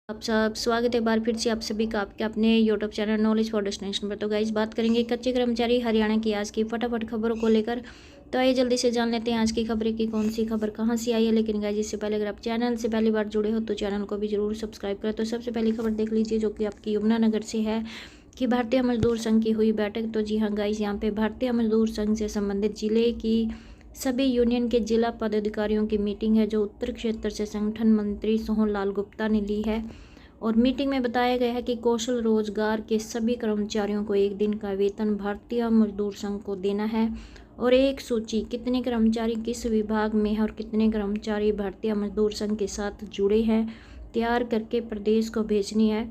आप सब स्वागत है एक बार फिर से आप सभी का आपके अपने YouTube channel knowledge for destination पर। तो गाइस बात करेंगे कच्चे कर्मचारी हरियाणा की आज की फटाफट खबरों को लेकर। तो आइए जल्दी से जान लेते हैं आज की खबरें की कौन सी खबर कहां से आई है। लेकिन गाइस इससे पहले अगर आप चैनल से पहली बार जुड़े हो तो चैनल को भी जरूर सब्सक्राइब करें। तो सबसे पहली खबर देख लीजिए जो कि आपकी यमुनानगर से है कि भारतीय मजदूर संघ की हुई बैठक। तो जी हाँ गाइस, यहाँ पे भारतीय मजदूर संघ से संबंधित जिले की सभी यूनियन के जिला पदाधिकारियों की मीटिंग है जो उत्तर क्षेत्र से संगठन मंत्री सोहन लाल गुप्ता ने ली है। और मीटिंग में बताया गया है कि कौशल रोजगार के सभी कर्मचारियों को एक दिन का वेतन भारतीय मजदूर संघ को देना है और एक सूची कितने कर्मचारी किस विभाग में है और कितने कर्मचारी भारतीय मजदूर संघ के साथ जुड़े हैं तैयार करके प्रदेश को भेजनी है।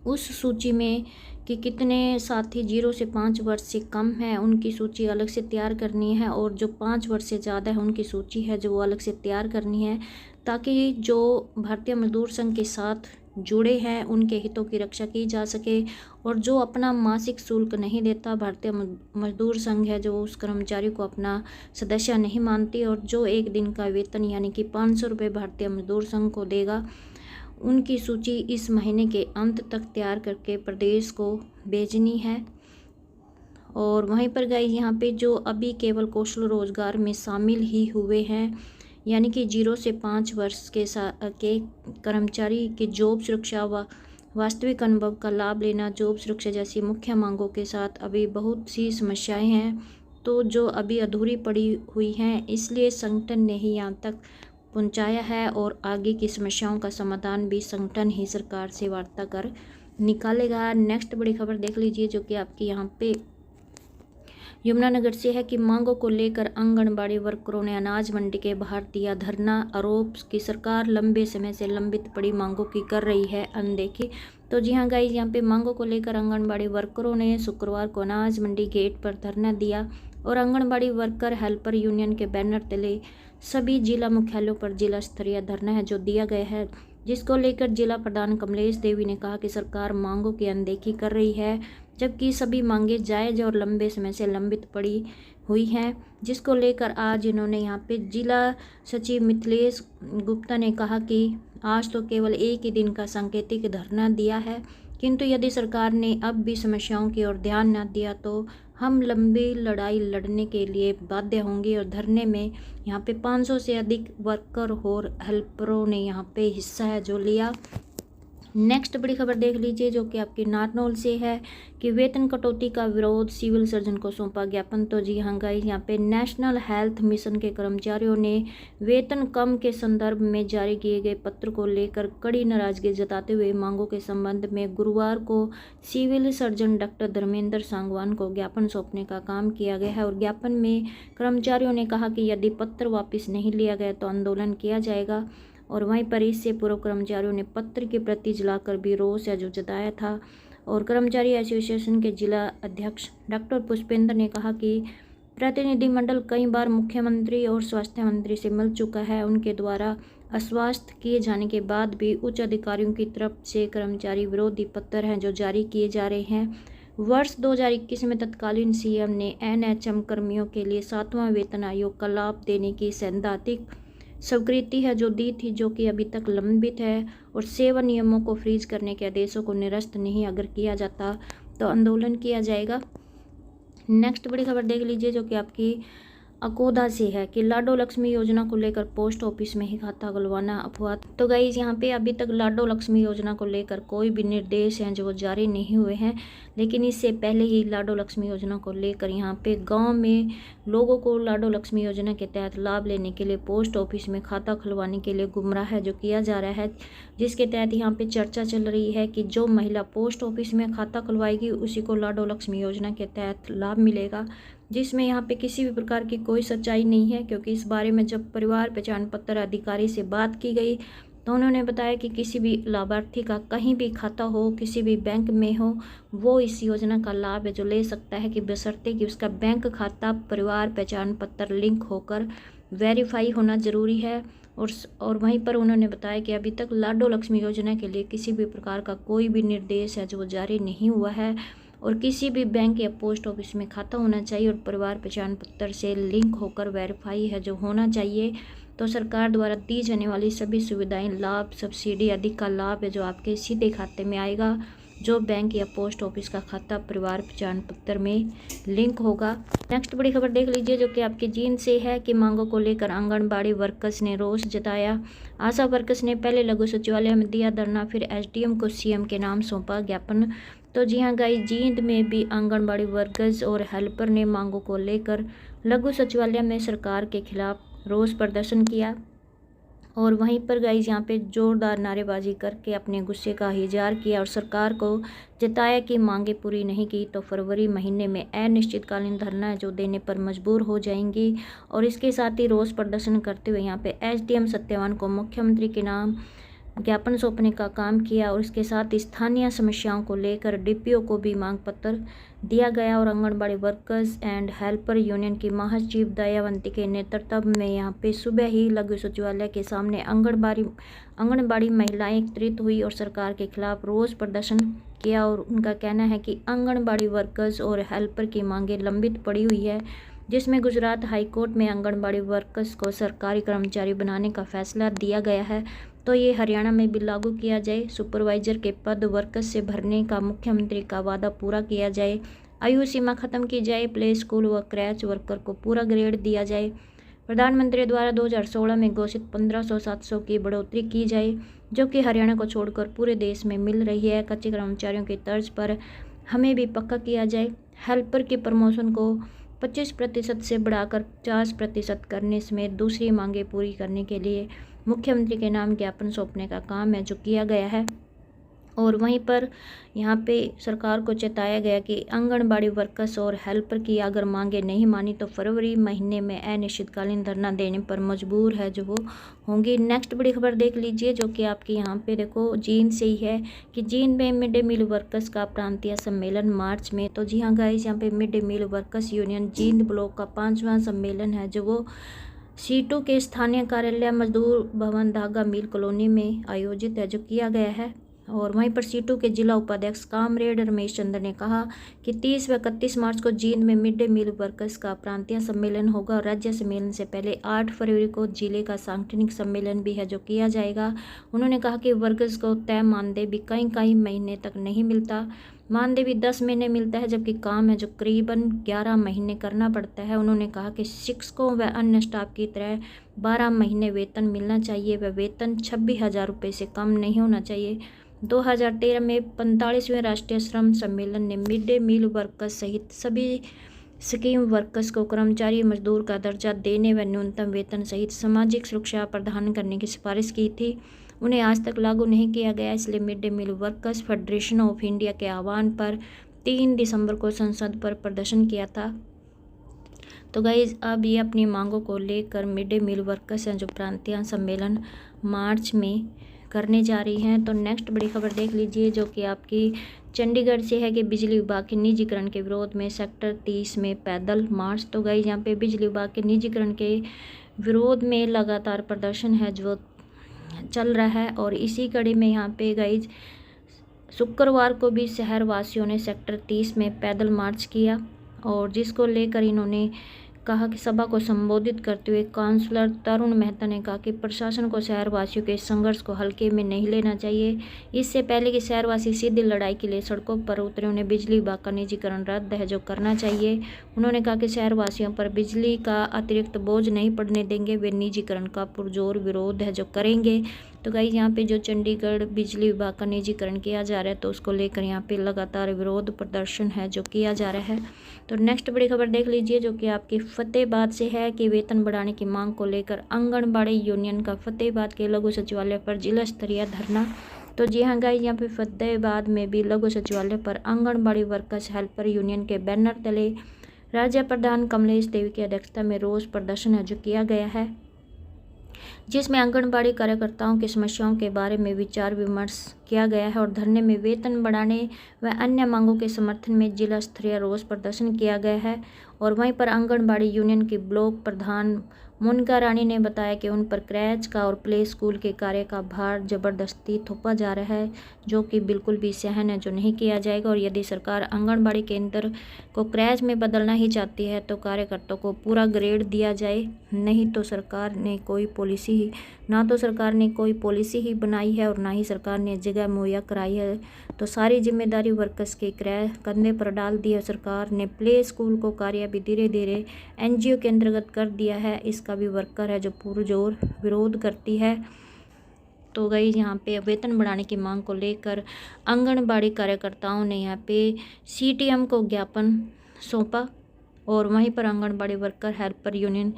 उस सूची में कि कितने साथी 0 से 5 वर्ष से कम है उनकी सूची अलग से तैयार करनी है और जो 5 वर्ष से ज़्यादा है उनकी सूची है जो वो अलग से तैयार करनी है, ताकि जो भारतीय मजदूर संघ के साथ जुड़े हैं उनके हितों की रक्षा की जा सके। और जो अपना मासिक शुल्क नहीं देता भारतीय मजदूर संघ है जो उस कर्मचारी को अपना सदस्य नहीं मानती और जो एक दिन का वेतन यानी कि 500 रुपये भारतीय मजदूर संघ को देगा, उनकी सूची इस महीने के अंत तक तैयार करके प्रदेश को भेजनी है। और वहीं पर गाइस यहाँ पे जो अभी केवल कौशल रोजगार में शामिल ही हुए हैं यानी कि 0 से 5 वर्ष के कर्मचारी की जॉब सुरक्षा व वास्तविक अनुभव का लाभ लेना, जॉब सुरक्षा जैसी मुख्य मांगों के साथ अभी बहुत सी समस्याएं हैं तो जो अभी अधूरी पड़ी हुई हैं, इसलिए संगठन ने ही यहाँ तक पहुंचाया है और आगे की समस्याओं का समाधान भी संगठन ही सरकार से वार्ता कर निकालेगा। नेक्स्ट बड़ी खबर देख लीजिए जो कि आपकी यहाँ पे यमुनानगर से है कि मांगों को लेकर आंगनबाड़ी वर्करों ने अनाज मंडी के बाहर दिया धरना, आरोप कि सरकार लंबे समय से लंबित पड़ी मांगों की कर रही है अनदेखी। तो जी हाँ गाइस, यहाँ पे मांगों को लेकर आंगनबाड़ी वर्करों ने शुक्रवार को अनाज मंडी गेट पर धरना दिया और आंगनबाड़ी वर्कर हेल्पर यूनियन के बैनर तले सभी जिला मुख्यालयों पर जिला स्तरीय धरना है जो दिया गया है, जिसको लेकर जिला प्रधान कमलेश देवी ने कहा कि सरकार मांगों की अनदेखी कर रही है जबकि सभी मांगे जायज़ और लंबे समय से लंबित पड़ी हुई हैं, जिसको लेकर आज इन्होंने यहाँ पे जिला सचिव मिथिलेश गुप्ता ने कहा कि आज तो केवल एक ही दिन का सांकेतिक धरना दिया है, किंतु यदि सरकार ने अब भी समस्याओं की ओर ध्यान न दिया तो हम लंबी लड़ाई लड़ने के लिए बाध्य होंगे। और धरने में यहाँ पे 500 से अधिक वर्कर और हेल्परों ने यहाँ पे हिस्सा है जो लिया। नेक्स्ट बड़ी खबर देख लीजिए जो कि आपकी नारनौल से है कि वेतन कटौती का विरोध, सिविल सर्जन को सौंपा ज्ञापन। तो जी हाँ गाइस, यहाँ पे नेशनल हेल्थ मिशन के कर्मचारियों ने वेतन कम के संदर्भ में जारी किए गए पत्र को लेकर कड़ी नाराजगी जताते हुए मांगों के संबंध में गुरुवार को civil surgeon doctor Dharmendra Sangwan को ज्ञापन सौंपने का काम किया गया है। और ज्ञापन में कर्मचारियों ने कहा कि यदि पत्र वापस नहीं लिया गया तो आंदोलन किया जाएगा। और वहीं पर इससे पूर्व कर्मचारियों ने पत्र की प्रति जलाकर भी रोष जो जताया था। और कर्मचारी एसोसिएशन के जिला अध्यक्ष डॉक्टर पुष्पेंद्र ने कहा कि प्रतिनिधिमंडल कई बार मुख्यमंत्री और स्वास्थ्य मंत्री से मिल चुका है, उनके द्वारा आश्वस्त किए जाने के बाद भी उच्च अधिकारियों की तरफ से कर्मचारी विरोधी पत्र हैं जो जारी किए जा रहे हैं। वर्ष 2021 में तत्कालीन सीएम ने एनएचएम कर्मियों के लिए 7वां वेतन आयोग का लाभ देने की सैद्धांतिक स्वीकृति है जो दी थी, जो कि अभी तक लंबित है। और सेवा नियमों को फ्रीज करने के आदेशों को निरस्त नहीं अगर किया जाता तो आंदोलन किया जाएगा। नेक्स्ट बड़ी खबर देख लीजिए जो कि आपकी अकोदा से है कि लाडो लक्ष्मी योजना को लेकर पोस्ट ऑफिस में ही खाता खुलवाना अफवाह। तो गाइस, यहाँ पे अभी तक लाडो लक्ष्मी योजना को लेकर कोई भी निर्देश हैं जो वो जारी नहीं हुए हैं, लेकिन इससे पहले ही लाडो लक्ष्मी योजना को लेकर यहाँ पे गांव में लोगों को लाडो लक्ष्मी योजना के तहत लाभ लेने के लिए पोस्ट ऑफिस में खाता खुलवाने के लिए गुमराह जो किया जा रहा है, जिसके तहत यहाँ पे चर्चा चल रही है कि जो महिला पोस्ट ऑफिस में खाता खुलवाएगी उसी को लाडो लक्ष्मी योजना के तहत लाभ मिलेगा, जिसमें यहाँ पे किसी भी प्रकार की कोई सच्चाई नहीं है। क्योंकि इस बारे में जब परिवार पहचान पत्र अधिकारी से बात की गई तो उन्होंने बताया कि किसी भी लाभार्थी का कहीं भी खाता हो, किसी भी बैंक में हो, वो इस योजना का लाभ है जो ले सकता है कि बशर्ते कि उसका बैंक खाता परिवार पहचान पत्र लिंक होकर वेरीफाई होना जरूरी है। और वहीं पर उन्होंने बताया कि अभी तक लाडो लक्ष्मी योजना के लिए किसी भी प्रकार का कोई भी निर्देश है जो जारी नहीं हुआ है और किसी भी बैंक या पोस्ट ऑफिस में खाता होना चाहिए और परिवार पहचान पत्र से लिंक होकर वेरीफाई है जो होना चाहिए। तो सरकार द्वारा दी जाने वाली सभी सुविधाएं, लाभ, सब्सिडी आदि का लाभ है जो आपके सीधे खाते में आएगा, जो बैंक या पोस्ट ऑफिस का खाता परिवार पहचान पत्र में लिंक होगा। नेक्स्ट बड़ी खबर देख लीजिए जो कि आपकी जींद से है कि मांगों को लेकर आंगनबाड़ी वर्कर्स ने रोष जताया। आशा वर्कर्स ने पहले लघु सचिवालय में दिया धरना, फिर एसडीएम को सीएम के नाम सौंपा ज्ञापन। तो जी हाँ गाइस, जींद में भी आंगनबाड़ी वर्कर्स और हेल्पर ने मांगों को लेकर लघु सचिवालय में सरकार के खिलाफ रोष प्रदर्शन किया और वहीं पर गाइस यहाँ पे जोरदार नारेबाजी करके अपने गुस्से का इजहार किया और सरकार को जताया कि मांगे पूरी नहीं की तो फरवरी महीने में अनिश्चितकालीन धरना जो देने पर मजबूर हो जाएंगी। और इसके साथ ही रोष प्रदर्शन करते हुए यहाँ पे एसडीएम सत्यवान को मुख्यमंत्री के नाम ज्ञापन सौंपने का काम किया और इसके साथ स्थानीय समस्याओं को लेकर डीपीओ को भी मांग पत्र दिया गया। और anganwadi workers and helper union की महासचिव दयावंती के नेतृत्व में यहाँ पे सुबह ही लघु सचिवालय के सामने आंगनबाड़ी महिलाएं एकत्रित हुई और सरकार के खिलाफ रोष प्रदर्शन किया। और उनका कहना है कि आंगनबाड़ी वर्कर्स और हेल्पर की मांगें लंबित पड़ी हुई है, जिसमें गुजरात हाईकोर्ट में आंगनबाड़ी वर्कर्स को सरकारी कर्मचारी बनाने का फैसला दिया गया है, तो ये हरियाणा में भी लागू किया जाए। सुपरवाइजर के पद वर्कर्स से भरने का मुख्यमंत्री का वादा पूरा किया जाए। आयु सीमा खत्म की जाए। प्ले स्कूल व क्रैच वर्कर को पूरा ग्रेड दिया जाए। प्रधानमंत्री द्वारा 2016 में घोषित 1500-700 की बढ़ोतरी की जाए, जो कि हरियाणा को छोड़कर पूरे देश में मिल रही है। कच्चे कर्मचारियों की तर्ज पर हमें भी पक्का किया जाए। हेल्पर के प्रमोशन को 25% से बढ़ाकर 50% करने समेत दूसरी मांगें पूरी करने के लिए मुख्यमंत्री के नाम ज्ञापन सौंपने का काम है जो किया गया है। और वहीं पर यहाँ पे सरकार को चेताया गया कि आंगनबाड़ी वर्कर्स और हेल्पर की अगर मांगे नहीं मानी तो फरवरी महीने में अनिश्चितकालीन धरना देने पर मजबूर है जो वो होंगी। नेक्स्ट बड़ी खबर देख लीजिए जो कि आपकी यहाँ पे देखो जींद से ही है कि जींद में मिड डे मील वर्कर्स का प्रांतीय सम्मेलन मार्च में। तो जी हाँ गाइस, यहाँ पे mid day meal workers union Jind block का 5वां सम्मेलन है जो वो सीटू के स्थानीय कार्यालय मजदूर भवन धागा मिल कॉलोनी में आयोजित है जो किया गया है। और वहीं पर सीटू के जिला उपाध्यक्ष कामरेड रमेश चंद्र ने कहा कि 30 व 31 मार्च को जींद में मिड डे मील वर्कर्स का प्रांतीय सम्मेलन होगा और राज्य सम्मेलन से पहले 8 फरवरी को जिले का सांगठनिक सम्मेलन भी है जो किया जाएगा। उन्होंने कहा कि वर्कर्स को तय मानदेय भी कई महीने तक नहीं मिलता। मानदेय भी 10 महीने मिलता है, जबकि काम है जो करीबन 11 महीने करना पड़ता है। उन्होंने कहा कि शिक्षकों व अन्य स्टाफ की तरह 12 महीने वेतन मिलना चाहिए व वेतन 26,000 रुपये से कम नहीं होना चाहिए। 2013 में 45वें राष्ट्रीय श्रम सम्मेलन ने मिड डे मील वर्कर्स सहित सभी स्कीम वर्कर्स को कर्मचारी मजदूर का दर्जा देने व न्यूनतम वेतन सहित सामाजिक सुरक्षा प्रदान करने की सिफारिश की थी। उन्हें आज तक लागू नहीं किया गया, इसलिए mid day meal workers federation of India के आह्वान पर 3 दिसंबर को संसद पर प्रदर्शन किया था। तो गाइज, अब ये अपनी मांगों को लेकर मिड डे मील वर्कर्स हैं जो प्रांतीय सम्मेलन मार्च में करने जा रही हैं। तो नेक्स्ट बड़ी खबर देख लीजिए जो कि आपकी चंडीगढ़ से है कि बिजली विभाग के निजीकरण के विरोध में सेक्टर 30 में पैदल मार्च। तो गाइज, यहाँ पे बिजली विभाग के निजीकरण के विरोध में लगातार प्रदर्शन है जो चल रहा है और इसी कड़ी में यहाँ पे गाइज शुक्रवार को भी शहर वासियों ने सेक्टर 30 में पैदल मार्च किया और जिसको लेकर इन्होंने कहा कि सभा को संबोधित करते हुए काउंसलर तरुण मेहता ने कहा कि प्रशासन को शहरवासियों के संघर्ष को हल्के में नहीं लेना चाहिए। इससे पहले कि शहरवासी सीधी लड़ाई के लिए सड़कों पर उतरे, उन्हें बिजली विभाग का निजीकरण रद्द है जो करना चाहिए। उन्होंने कहा कि शहरवासियों पर बिजली का अतिरिक्त बोझ नहीं पड़ने देंगे, वे निजीकरण का पुरजोर विरोध है जो करेंगे। तो गाइस, यहाँ पे जो चंडीगढ़ बिजली विभाग का निजीकरण किया जा रहा है तो उसको लेकर यहाँ पे लगातार विरोध प्रदर्शन है जो किया जा रहा है। तो नेक्स्ट बड़ी खबर देख लीजिए जो कि आपकी फतेहाबाद से है कि वेतन बढ़ाने की मांग को लेकर आंगनबाड़ी यूनियन का फतेहाबाद के लघु सचिवालय पर जिला स्तरीय धरना। तो जी हाँ गाइस, यहाँ पे फतेहाबाद में भी लघु सचिवालय पर आंगनबाड़ी वर्कर्स हेल्पर यूनियन के बैनर तले राज्य प्रधान कमलेश देवी की अध्यक्षता में रोष प्रदर्शन है जो किया गया है, जिसमें आंगनबाड़ी कार्यकर्ताओं की समस्याओं के बारे में विचार विमर्श किया गया है और धरने में वेतन बढ़ाने व अन्य मांगों के समर्थन में जिला स्तरीय रोष प्रदर्शन किया गया है। और वहीं पर आंगनबाड़ी यूनियन की ब्लॉक प्रधान मोनिका रानी ने बताया कि उन पर क्रैच का और प्ले स्कूल के कार्य का भार जबरदस्ती थोपा जा रहा है, जो कि बिल्कुल भी सहन है, जो नहीं किया जाएगा। और यदि सरकार आंगनबाड़ी केंद्र को क्रैच में बदलना ही चाहती है तो कार्यकर्ताओं को पूरा ग्रेड दिया जाए, नहीं तो सरकार ने कोई पॉलिसी ही बनाई है और ना ही सरकार ने जगह मुहैया कराई है। तो सारी जिम्मेदारी वर्कर्स के कंधे पर डाल दी है सरकार ने। प्ले स्कूल को कार्य भी धीरे धीरे एनजीओ के अंतर्गत कर दिया है, इसका भी वर्कर है जो पुरजोर विरोध करती है। तो गई यहाँ पे वेतन बढ़ाने की मांग को लेकर आंगनबाड़ी कार्यकर्ताओं ने यहाँ पे सीटीएम को ज्ञापन सौंपा और वहीं पर आंगनबाड़ी वर्कर हेल्पर यूनियन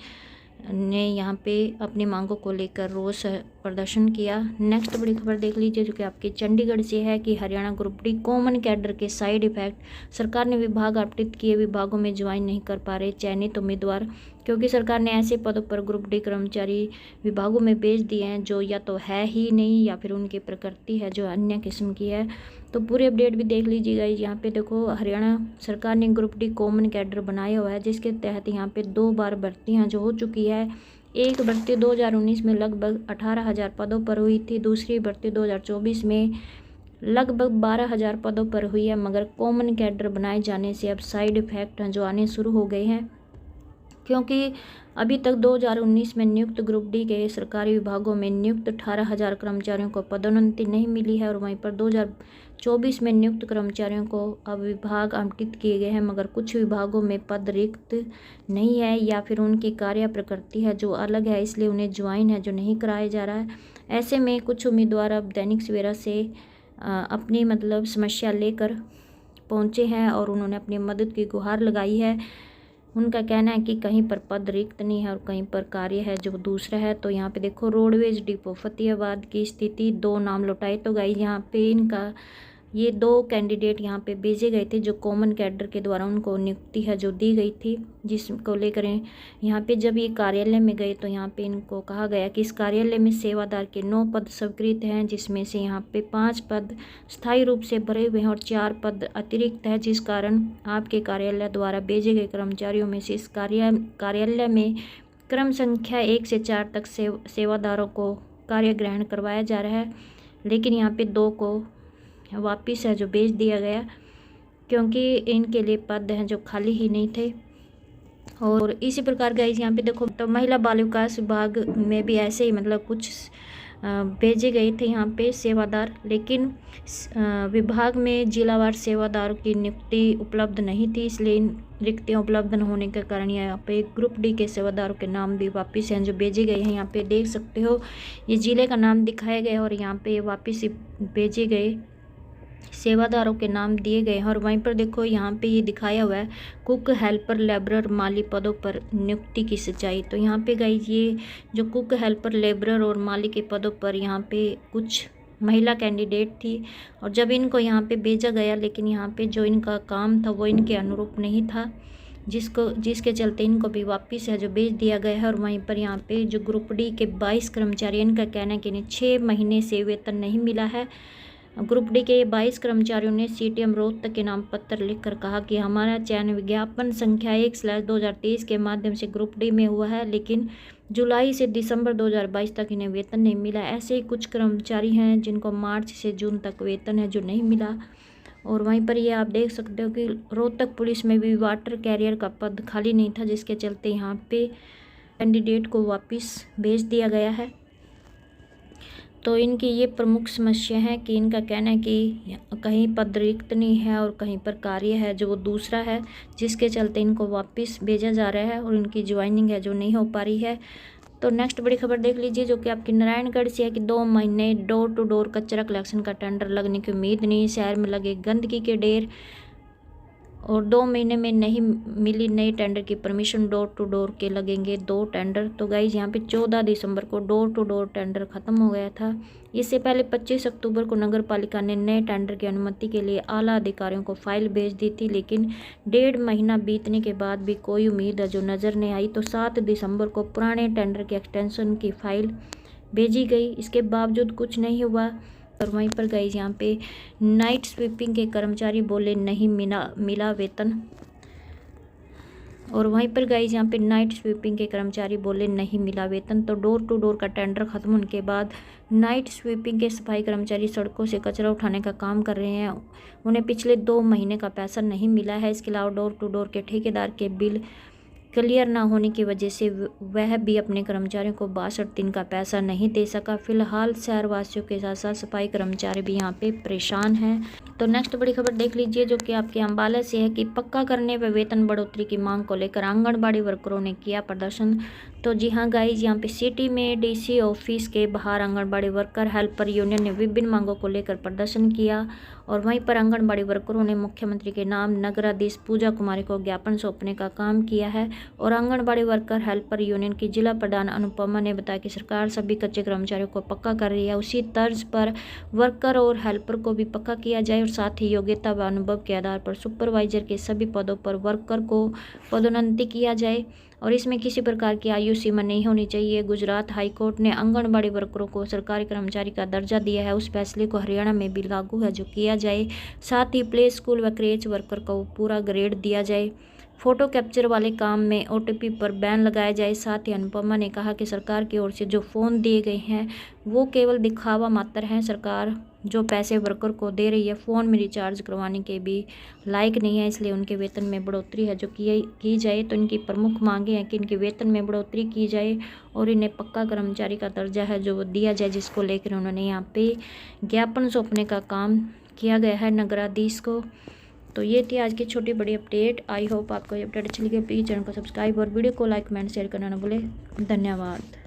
ने यहाँ पे अपनी मांगों को लेकर रोष प्रदर्शन किया। नेक्स्ट बड़ी खबर देख लीजिए, जो कि आपकी चंडीगढ़ से है कि Haryana group D common cadre के साइड इफेक्ट। सरकार ने विभाग आवंटित किए विभागों में ज्वाइन नहीं कर पा रहे चयनित उम्मीदवार, क्योंकि सरकार ने ऐसे पदों पर ग्रुप डी कर्मचारी विभागों में भेज दिए हैं जो या तो है ही नहीं या फिर उनकी प्रकृति है जो अन्य किस्म की है। तो पूरे अपडेट भी देख लीजिएगा। यहाँ पे देखो, हरियाणा सरकार ने ग्रुप डी कॉमन कैडर बनाया हुआ है, जिसके तहत यहाँ पे 2 बार भर्तियाँ जो हो चुकी है। एक भर्ती 2019 में लगभग 18,000 पदों पर हुई थी, दूसरी भर्ती 2024 में लगभग 12,000 पदों पर हुई है। मगर कॉमन कैडर बनाए जाने से अब साइड इफेक्ट हैं जो आने शुरू हो गए हैं, क्योंकि अभी तक 2019 में नियुक्त ग्रुप डी के सरकारी विभागों में नियुक्त 18,000 कर्मचारियों को पदोन्नति नहीं मिली है और वहीं पर 2024 में नियुक्त कर्मचारियों को अब विभाग आवंटित किए गए हैं, मगर कुछ विभागों में पद रिक्त नहीं है या फिर उनकी कार्य प्रकृति है जो अलग है, इसलिए उन्हें ज्वाइन है जो नहीं कराया जा रहा है। ऐसे में कुछ उम्मीदवार अब दैनिक सवेरा से अपनी समस्या लेकर पहुँचे हैं और उन्होंने अपनी मदद की गुहार लगाई है। उनका कहना है कि कहीं पर पद रिक्त नहीं है और कहीं पर कार्य है जो दूसरा है। तो यहाँ पे देखो, रोडवेज डिपो फतेहाबाद की स्थिति, 2 नाम लौटाए। तो गाइस यहाँ पे इनका ये 2 कैंडिडेट यहाँ पे भेजे गए थे जो कॉमन कैडर के द्वारा उनको नियुक्ति है जो दी गई थी, जिसको लेकर यहाँ पे जब ये कार्यालय में गए तो यहाँ पे इनको कहा गया कि इस कार्यालय में सेवादार के 9 पद स्वीकृत हैं, जिसमें से यहाँ पे 5 पद स्थायी रूप से भरे हुए हैं और 4 पद अतिरिक्त है, जिस कारण आपके कार्यालय द्वारा भेजे गए कर्मचारियों में से इस कार्यालय में क्रम संख्या 1 से 4 तक सेवादारों को कार्य ग्रहण करवाया जा रहा है, लेकिन यहाँ पे 2 को वापिस है जो भेज दिया गया, क्योंकि इनके लिए पद हैं जो खाली ही नहीं थे। और इसी प्रकार गाइस यहाँ पे देखो, तो महिला बाल विकास विभाग में भी ऐसे ही कुछ भेजे गए थे यहाँ पे सेवादार, लेकिन विभाग में जिलावार सेवादारों की नियुक्ति उपलब्ध नहीं थी, इसलिए इन रिक्तियाँ उपलब्ध न होने के कारण यहाँ पे ग्रुप डी के सेवादारों के नाम भी वापस हैं जो भेजे गए हैं। यहाँ पे देख सकते हो, ये जिले का नाम दिखाया गया और यहाँ पे वापस भेजे गए सेवादारों के नाम दिए गए हैं। और वहीं पर देखो, यहाँ पे ये दिखाया हुआ है कुक, हेल्पर, लेबरर, माली पदों पर नियुक्ति की सच्चाई। तो यहाँ पे गाइस ये जो कुक, हेल्पर, लेबरर और माली के पदों पर यहाँ पे कुछ महिला कैंडिडेट थी और जब इनको यहाँ पे भेजा गया, लेकिन यहाँ पे जो इनका काम था वो इनके अनुरूप नहीं था, जिसके चलते इनको भी वापस है जो भेज दिया गया है। और वहीं पर यहाँ पे जो ग्रुप डी के 22 कर्मचारी, इनका कहना है कि इन्हें 6 महीने से वेतन नहीं मिला है। ग्रुप डी के 22 कर्मचारियों ने सीटीएम रोहतक के नाम पत्र लिखकर कहा कि हमारा चयन विज्ञापन संख्या 1/2023 के माध्यम से ग्रुप डी में हुआ है, लेकिन जुलाई से दिसंबर 2022 तक इन्हें वेतन नहीं मिला। ऐसे ही कुछ कर्मचारी हैं जिनको मार्च से जून तक वेतन है जो नहीं मिला। और वहीं पर ये आप देख सकते हो कि रोहतक पुलिस में भी वाटर कैरियर का पद खाली नहीं था, जिसके चलते यहाँ पे कैंडिडेट को वापस भेज दिया गया है। तो इनकी ये प्रमुख समस्या है कि इनका कहना है कि कहीं पद रिक्त नहीं है और कहीं पर कार्य है जो वो दूसरा है, जिसके चलते इनको वापस भेजा जा रहा है और इनकी ज्वाइनिंग है जो नहीं हो पा रही है। तो नेक्स्ट बड़ी खबर देख लीजिए, जो कि आपकी नारायणगढ़ से है कि 2 महीने डोर टू डोर कचरा कलेक्शन का टेंडर लगने की उम्मीद नहीं, शहर में लगे गंदगी के ढेर और 2 महीने में नहीं मिली नई टेंडर की परमिशन, डोर टू डोर के लगेंगे 2 टेंडर। तो गाइज यहाँ पे 14 दिसंबर को डोर टू डोर टेंडर खत्म हो गया था। इससे पहले 25 अक्टूबर को नगर पालिका ने नए टेंडर की अनुमति के लिए आला अधिकारियों को फाइल भेज दी थी, लेकिन 1.5 महीना बीतने के बाद भी कोई उम्मीद है जो नज़र नहीं आई। तो 7 दिसंबर को पुराने टेंडर के एक्सटेंशन की फाइल भेजी गई, इसके बावजूद कुछ नहीं हुआ। और वहीं पर गाइस यहाँ पे नाइट स्वीपिंग के कर्मचारी बोले नहीं मिला वेतन। और वहीं पर गाइज यहाँ पे नाइट स्वीपिंग के कर्मचारी बोले नहीं मिला वेतन। तो डोर टू डोर का टेंडर खत्म होने के बाद नाइट स्वीपिंग के सफाई कर्मचारी सड़कों से कचरा उठाने का काम कर रहे हैं। उन्हें पिछले 2 महीने का पैसा नहीं मिला है। इसके अलावा डोर टू डोर के ठेकेदार के बिल क्लियर ना होने की वजह से वह भी अपने कर्मचारियों को 62 दिन का पैसा नहीं दे सका। फिलहाल शहरवासियों के साथ साथ सफाई कर्मचारी भी यहाँ पे परेशान हैं। तो नेक्स्ट बड़ी खबर देख लीजिए, जो कि आपके अम्बाला से है कि पक्का करने व वेतन बढ़ोतरी की मांग को लेकर आंगनबाड़ी वर्करों ने किया प्रदर्शन। तो जी हाँ गाइज, यहाँ पे सिटी में डीसी ऑफिस के बाहर आंगनबाड़ी वर्कर हेल्पर यूनियन ने विभिन्न मांगों को लेकर प्रदर्शन किया। और वहीं पर आंगनबाड़ी वर्करों ने मुख्यमंत्री के नाम नगराधीश पूजा कुमारी को ज्ञापन सौंपने का काम किया है। और आंगनबाड़ी वर्कर हेल्पर यूनियन की जिला प्रधान अनुपमा ने बताया कि सरकार सभी कच्चे कर्मचारियों को पक्का कर रही है, उसी तर्ज पर वर्कर और हेल्पर को भी पक्का किया जाए। और साथ ही योग्यता व अनुभव के आधार पर सुपरवाइजर के सभी पदों पर वर्कर को पदोन्नति किया जाए और इसमें किसी प्रकार की आयु सीमा नहीं होनी चाहिए। गुजरात हाईकोर्ट ने आंगनबाड़ी वर्करों को सरकारी कर्मचारी का दर्जा दिया है, उस फैसले को हरियाणा में भी लागू है जो किया जाए। साथ ही प्ले स्कूल व क्रेच वर्कर को पूरा ग्रेड दिया जाए। फोटो कैप्चर वाले काम में ओटीपी पर बैन लगाया जाए। साथ ही अनुपमा ने कहा कि सरकार की ओर से जो फ़ोन दिए गए हैं वो केवल दिखावा मात्र हैं। सरकार जो पैसे वर्कर को दे रही है फ़ोन में रिचार्ज करवाने के भी लायक नहीं है, इसलिए उनके वेतन में बढ़ोतरी है जो की जाए। तो इनकी प्रमुख मांगे हैं कि इनके वेतन में बढ़ोतरी की जाए और इन्हें पक्का कर्मचारी का दर्जा है जो दिया जाए, जिसको लेकर उन्होंने यहाँ पे ज्ञापन सौंपने का काम किया गया है नगराधीश को। तो ये थी आज की छोटी बड़ी अपडेट। आई होप आपको ये अपडेट अच्छी लगी। प्लीज़ चैनल को सब्सक्राइब और वीडियो को लाइक कमेंट शेयर करना न भूलें। धन्यवाद।